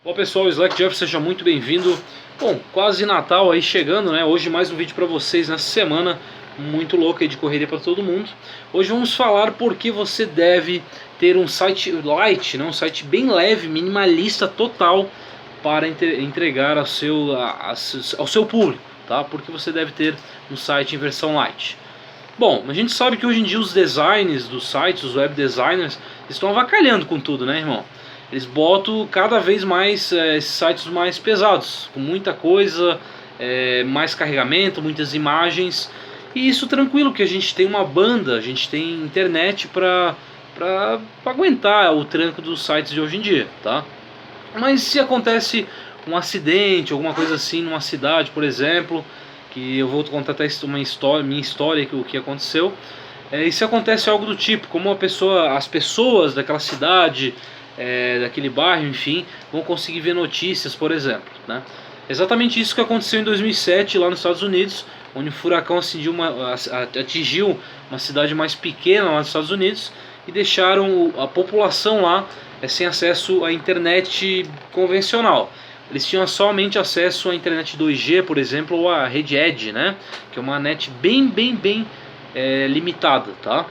Bom pessoal, Slack Jeff, seja muito bem-vindo. Bom, quase Natal aí chegando, né? Hoje mais um vídeo para vocês nessa semana muito louca aí de correria para todo mundo. Hoje vamos falar por que você deve ter um site light, né? Um site bem leve, minimalista total para entregar ao seu público, tá? Porque você deve ter um site em versão light. Bom, a gente sabe que hoje em dia os designers dos sites, os web designers, estão avacalhando com tudo, né, irmão? Eles botam cada vez mais sites mais pesados, com muita coisa, mais carregamento, muitas imagens. E isso tranquilo, que a gente tem uma banda, a gente tem internet para aguentar o tranco dos sites de hoje em dia, tá? Mas se acontece um acidente, alguma coisa assim numa cidade, por exemplo, que eu vou contar até minha história, o que aconteceu. E se acontece algo do tipo, como as pessoas daquela cidade, daquele bairro, enfim, vão conseguir ver notícias, por exemplo, né? Exatamente isso que aconteceu em 2007 lá nos Estados Unidos, onde um furacão atingiu uma cidade mais pequena lá nos Estados Unidos e deixaram a população lá sem acesso à internet convencional. Eles tinham somente acesso à internet 2G, por exemplo, ou à rede Edge, né? Que é uma net bem limitada, tá?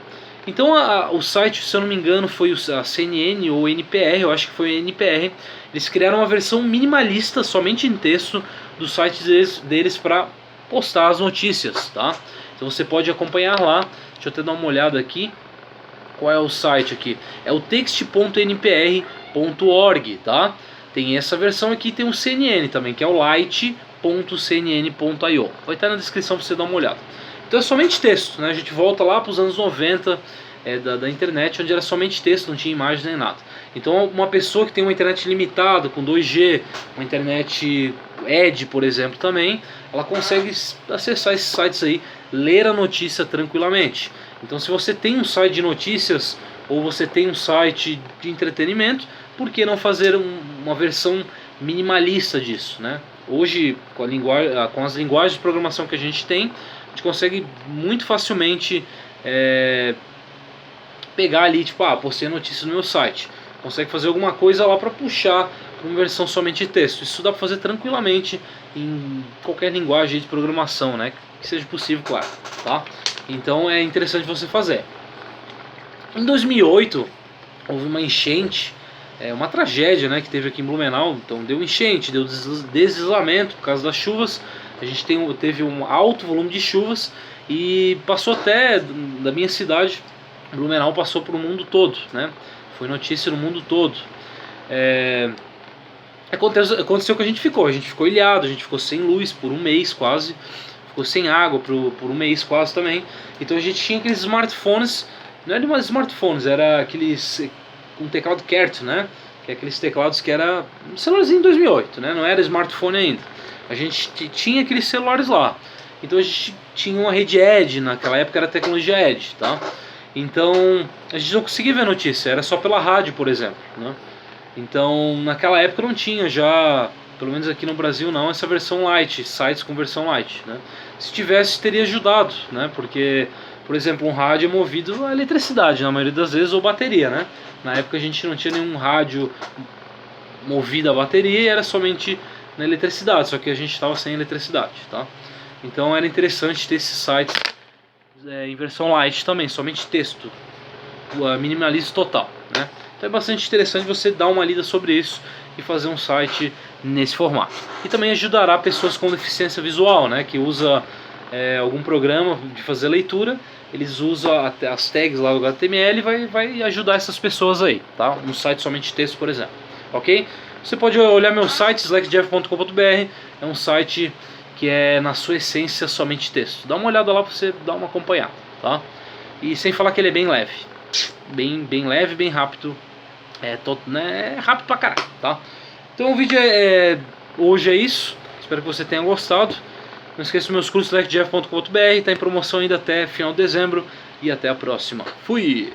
Então o site, se eu não me engano, foi a CNN ou NPR, eu acho que foi a NPR. Eles criaram uma versão minimalista, somente em texto, do site deles para postar as notícias, tá? Então você pode acompanhar lá. Deixa eu até dar uma olhada aqui. Qual é o site aqui? É o text.npr.org, tá? Tem essa versão aqui, tem o CNN também, que é o light.cnn.io. Vai estar na descrição para você dar uma olhada. Então é somente texto, né? A gente volta lá para os anos 90 da internet, onde era somente texto, não tinha imagem nem nada. Então uma pessoa que tem uma internet limitada, com 2G, uma internet Edge, por exemplo, também, ela consegue acessar esses sites aí, ler a notícia tranquilamente. Então se você tem um site de notícias, ou você tem um site de entretenimento, por que não fazer uma versão minimalista disso, né? Hoje, com as linguagens de programação que a gente tem, a gente consegue muito facilmente pegar ali, tipo, postei a notícia no meu site. Consegue fazer alguma coisa lá para puxar para uma versão somente de texto. Isso dá para fazer tranquilamente em qualquer linguagem de programação, né? Que seja possível, claro, tá? Então é interessante você fazer. Em 2008, houve uma enchente, uma tragédia, né, que teve aqui em Blumenau. Então deu enchente, deu deslizamento por causa das chuvas. A gente teve um alto volume de chuvas e passou até da minha cidade, Blumenau, passou para o mundo todo, né? Foi notícia no mundo todo. Aconteceu que a gente ficou ilhado, a gente ficou sem luz por um mês quase, ficou sem água por um mês quase também. Então a gente tinha aqueles smartphones, não era mais smartphones, era aqueles com teclado QWERTY, né? Que é aqueles teclados que era um celularzinho em 2008, né? Não era smartphone ainda. A gente tinha aqueles celulares lá. Então a gente tinha uma rede Edge, naquela época era tecnologia Edge, tá? Então a gente não conseguia ver notícia, era só pela rádio, por exemplo, né? Então naquela época não tinha já, pelo menos aqui no Brasil não, essa versão light, sites com versão light, né? Se tivesse, teria ajudado, né? Porque, por exemplo, um rádio é movido a eletricidade na maioria das vezes, ou bateria, né? Na época a gente não tinha nenhum rádio movido a bateria e era somente na eletricidade, só que a gente estava sem eletricidade, tá? Então era interessante ter esses sites em versão light também, somente texto, minimalismo total, né? Então é bastante interessante você dar uma lida sobre isso e fazer um site nesse formato. E também ajudará pessoas com deficiência visual, né? Que usa algum programa de fazer leitura, eles usam as tags lá do HTML e vai ajudar essas pessoas aí, tá? Um site somente texto, por exemplo, ok? Você pode olhar meu site, slackjeff.com.br, é um site que é na sua essência somente texto. Dá uma olhada lá para você dar uma acompanhada, tá? E sem falar que ele é bem leve, bem leve, bem rápido, né? Rápido pra caralho, tá? Então o vídeo hoje é isso. Espero que você tenha gostado. Não esqueça dos meus cursos slackjeff.com.br, está em promoção ainda até final de dezembro. E até a próxima. Fui!